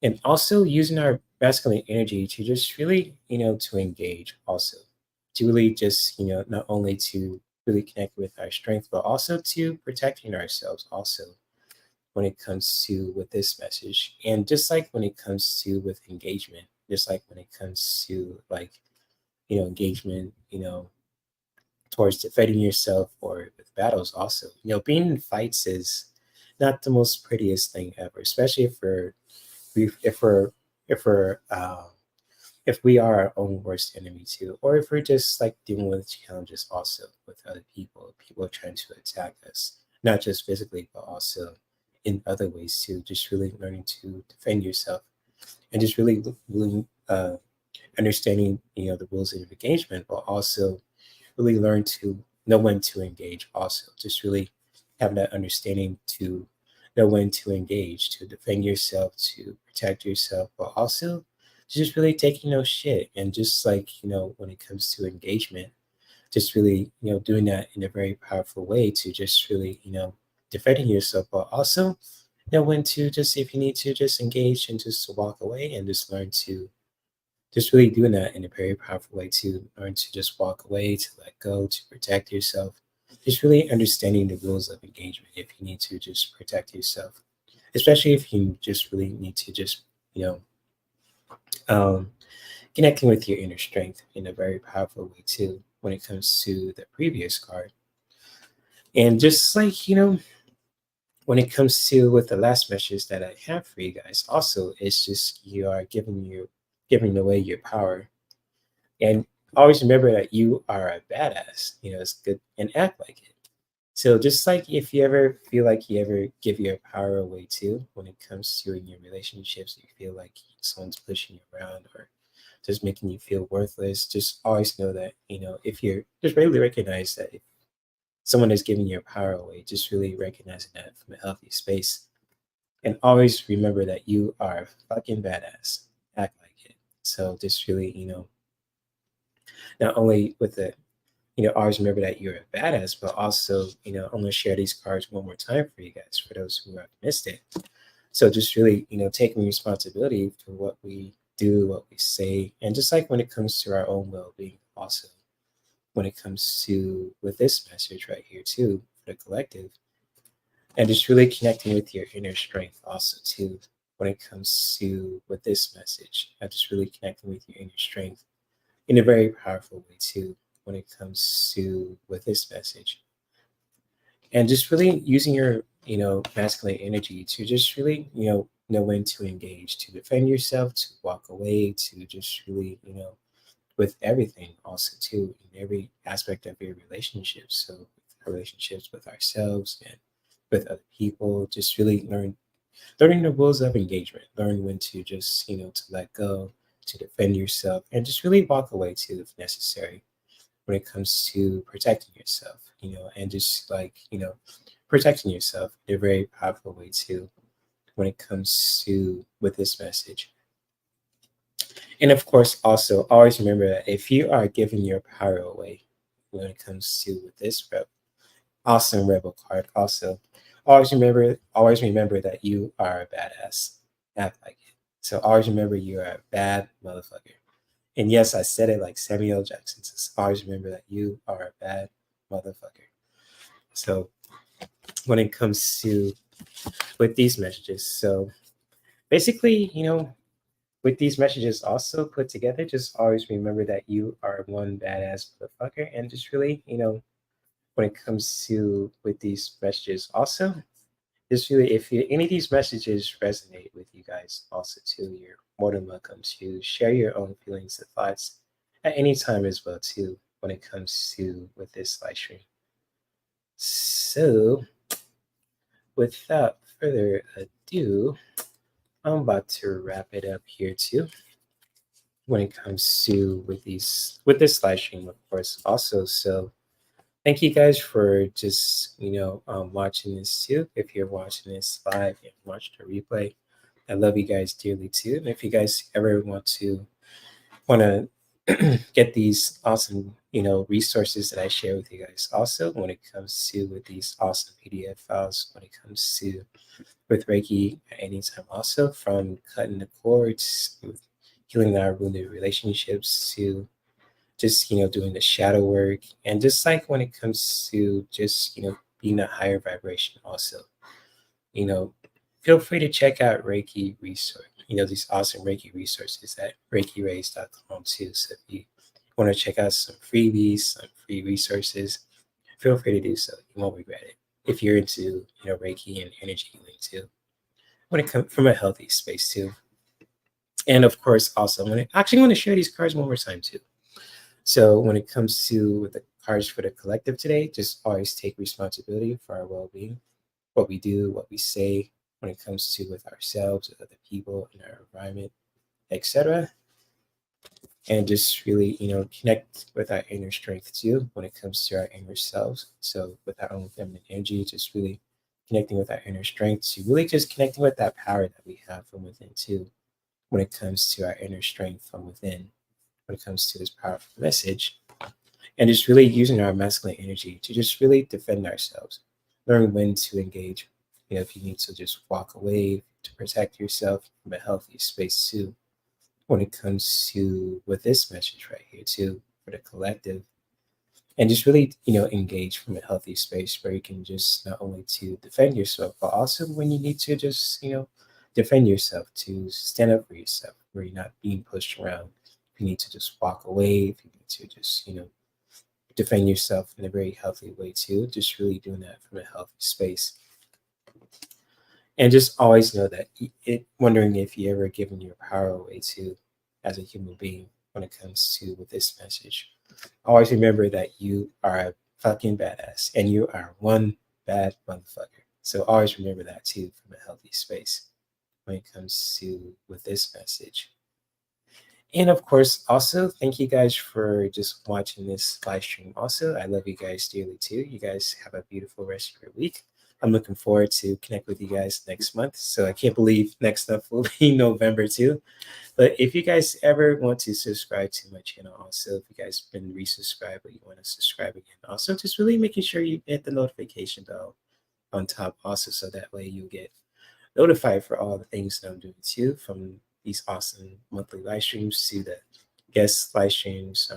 [SPEAKER 1] And also using our masculine energy to just really, to engage also, to really just, not only to really connect with our strength, but also to protecting ourselves also when it comes to with this message. And just like when it comes to with engagement, just like when it comes to like, engagement, towards defending yourself or with battles also. Being in fights is not the most prettiest thing ever, especially if we're if we're if we are our own worst enemy too, or if we're just like dealing with challenges also with other people are trying to attack us, not just physically, but also in other ways too. Just really learning to defend yourself and just really understanding, the rules of engagement, but also really learn to know when to engage also. Just really have that understanding to know when to engage, to defend yourself, to protect yourself, but also just really taking no shit. And just like, when it comes to engagement, just really, doing that in a very powerful way to just really, defending yourself, but also know when to just, if you need to just engage and just to walk away and just learn to just really doing that in a very powerful way to learn to just walk away, to let go, to protect yourself. Just really understanding the rules of engagement if you need to just protect yourself, especially if you just really need to just, you know, um, connecting with your inner strength in a very powerful way too when it comes to the previous card. And just like, when it comes to with the last message that I have for you guys, also, it's just you are giving away your power. And always remember that you are a badass. It's good and act like it. So just like if you ever feel like you ever give your power away too, when it comes to in your relationships, you feel like someone's pushing you around or just making you feel worthless, just always know that, if you're just really recognize that if someone is giving your power away, just really recognizing that from a healthy space. And always remember that you are a fucking badass. Act like it. So just really, not only with the always remember that you're a badass, but also, I'm gonna share these cards one more time for you guys, for those who have missed it. So just really, taking responsibility for what we do, what we say, and just like when it comes to our own well-being, also when it comes to with this message right here too, for the collective, and just really connecting with your inner strength also too, when it comes to with this message, and just really connecting with your inner strength in a very powerful way too when it comes to with this message, and just really using your masculine energy to just really know when to engage, to defend yourself, to walk away, to just really with everything also too in every aspect of your relationships. So our relationships with ourselves and with other people, just really learning the rules of engagement, learn when to just to let go, to defend yourself, and just really walk away too if necessary when it comes to protecting yourself, and just like protecting yourself in a very powerful way too when it comes to with this message. And of course, also always remember that if you are giving your power away when it comes to with this awesome rebel card, also always remember that you are a badass. Act like it. So always remember you are a bad motherfucker. And yes, I said it like Samuel Jackson. So always remember that you are a bad motherfucker. So when it comes to with these messages, so basically, with these messages also put together, just always remember that you are one badass motherfucker, and just really, when it comes to with these messages also, just really, if any of these messages resonate with you guys, also too, you're more than welcome to share your own feelings and thoughts at any time as well too when it comes to with this live stream. So, without further ado, I'm about to wrap it up here too. When it comes to with this live stream, of course, also. So, thank you guys for just watching this too. If you're watching this live and watch the replay, I love you guys dearly too. And if you guys ever want to get these awesome resources that I share with you guys, also when it comes to with these awesome PDF files, when it comes to with Reiki at any time, also from cutting the cords, healing our wounded relationships to just doing the shadow work, and just like when it comes to just being a higher vibration also, you know feel free to check out Reiki resource, these awesome Reiki resources at reikirays.com too. So if you want to check out some freebies, some free resources, feel free to do so. You won't regret it if you're into Reiki and energy healing too, when it comes from a healthy space too. And of course, also I'm going to share these cards one more time too. So when it comes to the cards for the collective today, just always take responsibility for our well-being, what we do, what we say, when it comes to with ourselves, with other people, in our environment, etc. And just really, connect with our inner strength too, when it comes to our inner selves. So with our own feminine energy, just really connecting with our inner strength, to really just connecting with that power that we have from within too, when it comes to our inner strength from within, when it comes to this powerful message, and just really using our masculine energy to just really defend ourselves, learn when to engage. If you need to just walk away to protect yourself from a healthy space too, when it comes to with this message right here too for the collective, and just really engage from a healthy space where you can just not only to defend yourself, but also when you need to just defend yourself, to stand up for yourself, where you're not being pushed around. If you need to just walk away, if you need to just defend yourself in a very healthy way too, just really doing that from a healthy space. And just always know that wondering if you ever given your power away too as a human being when it comes to with this message. Always remember that you are a fucking badass and you are one bad motherfucker. So always remember that too from a healthy space when it comes to with this message. And of course, also, thank you guys for just watching this live stream. Also, I love you guys dearly too. You guys have a beautiful rest of your week. I'm looking forward to connect with you guys next month. So I can't believe next up will be November too. But if you guys ever want to subscribe to my channel, also, if you guys been resubscribed but you want to subscribe again, also just really making sure you hit the notification bell on top also, so that way you'll get notified for all the things that I'm doing too, from these awesome monthly live streams to the guest live streams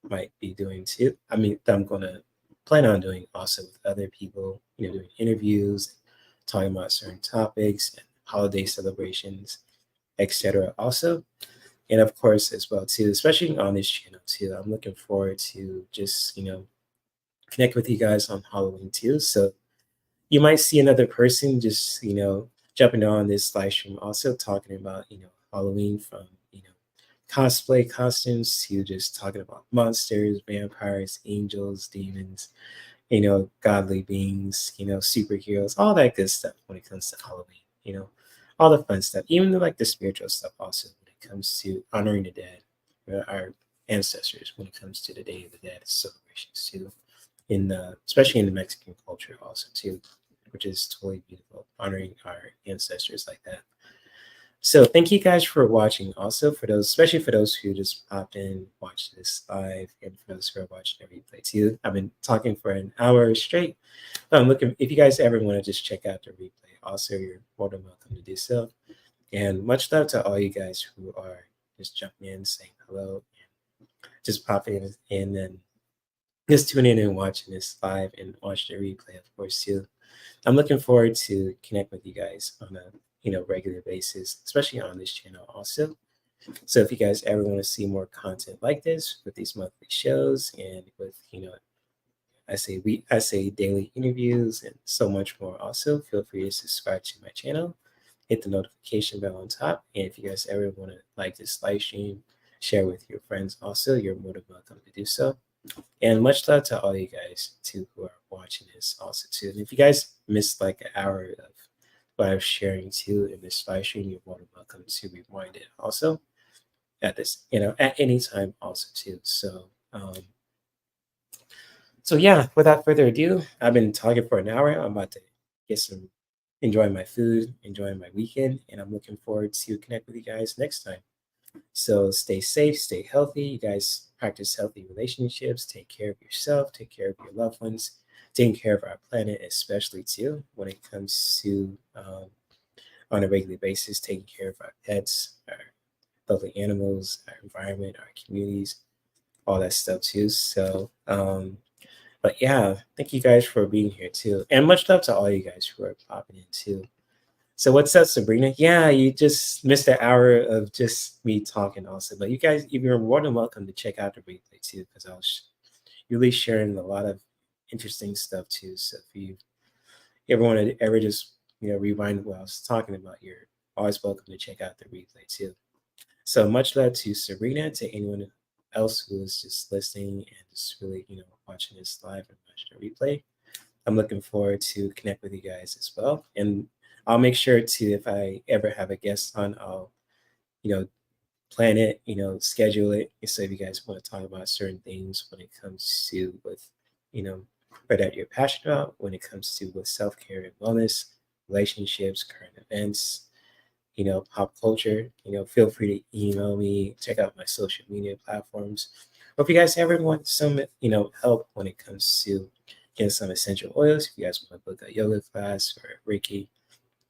[SPEAKER 1] might be doing too. I mean, I'm gonna plan on doing also with other people, doing interviews, talking about certain topics and holiday celebrations, etc. Also, and of course as well too, especially on this channel too, I'm looking forward to just connect with you guys on Halloween too. So you might see another person just jumping on this live stream, also talking about Halloween, from cosplay costumes to just talking about monsters, vampires, angels, demons, godly beings, superheroes, all that good stuff when it comes to Halloween, all the fun stuff, even like the spiritual stuff also when it comes to honoring the dead, our ancestors, when it comes to the Day of the Dead celebrations too, especially in the Mexican culture also too, which is totally beautiful, honoring our ancestors like that. So thank you guys for watching. Also, for those, especially for those who just popped in, watched this live, and for those who are watching the replay too. I've been talking for an hour straight. I'm looking. If you guys ever want to just check out the replay, also you're more than welcome to do so. And much love to all you guys who are just jumping in, saying hello, and just popping in and just tuning in and watching this live and watch the replay, of course, too. I'm looking forward to connect with you guys on a regular basis, especially on this channel also. So if you guys ever want to see more content like this with these monthly shows and with I say daily interviews and so much more. Also, feel free to subscribe to my channel, hit the notification bell on top, and if you guys ever want to like this live stream, share with your friends. Also, you're more than welcome to do so. And much love to all you guys too who are watching this also too. And if you guys missed like an hour of what I was sharing too in this live stream, you're more than welcome to rewind it also at this, at any time also too. So yeah, without further ado, I've been talking for an hour. I'm about to get some enjoying my food, enjoying my weekend, and I'm looking forward to connect with you guys next time. So stay safe, stay healthy. You guys practice healthy relationships. Take care of yourself. Take care of your loved ones. Taking care of our planet, especially too, when it comes to on a regular basis, taking care of our pets, our lovely animals, our environment, our communities, all that stuff too. So, but yeah, thank you guys for being here too, and much love to all you guys who are popping in too. So what's up, Sabrina? Yeah, you just missed an hour of just me talking also. But you guys, you're more than welcome to check out the replay too, because I was really sharing a lot of interesting stuff too. So if you ever want to ever just rewind what I was talking about, you're always welcome to check out the replay too. So much love to Sabrina, to anyone else who is just listening and just really watching this live and watching the replay. I'm looking forward to connect with you guys as well. And I'll make sure to, if I ever have a guest on, I'll, plan it, schedule it. So if you guys want to talk about certain things when it comes to with, that you're passionate about, when it comes to with self-care and wellness, relationships, current events, pop culture, feel free to email me, check out my social media platforms. Or if you guys ever want some, help when it comes to getting some essential oils, if you guys want to book a yoga class or a Reiki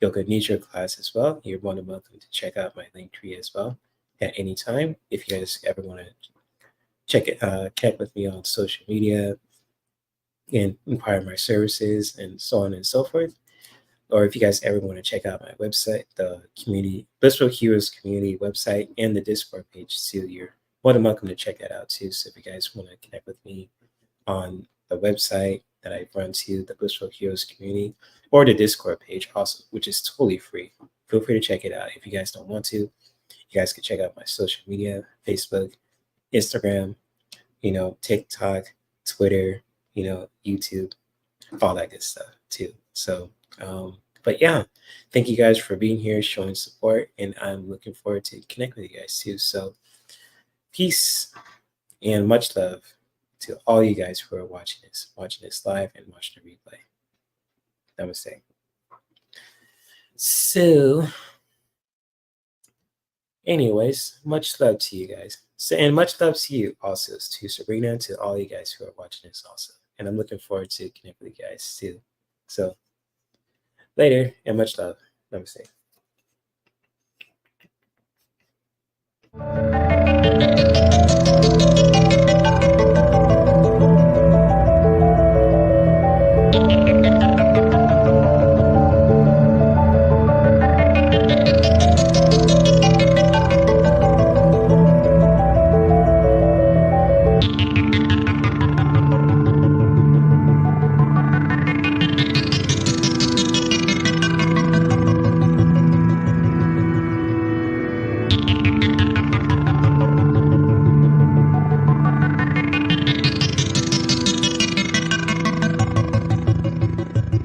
[SPEAKER 1] yoga nidra class as well, you're more than welcome to check out my Linktree as well at any time. If you guys ever want to connect with me on social media and inquire my services and so on and so forth. Or if you guys ever want to check out my website, the community, Blissful Heroes community website, and the Discord page too, you're more than welcome to check that out too. So if you guys want to connect with me on the website that I run to, the Blissful Heroes community, or the Discord page also, which is totally free. Feel free to check it out. If you guys don't want to, you guys can check out my social media, Facebook, Instagram, TikTok, Twitter, YouTube, all that good stuff too. So, but yeah, thank you guys for being here, showing support, and I'm looking forward to connect with you guys too. So, peace and much love to all you guys who are watching this live and watching the replay. Namaste. So, anyways, much love to you guys. So, and much love to you also, to Sabrina, to all you guys who are watching this also. And I'm looking forward to connect with you guys too. So, later and much love. Namaste.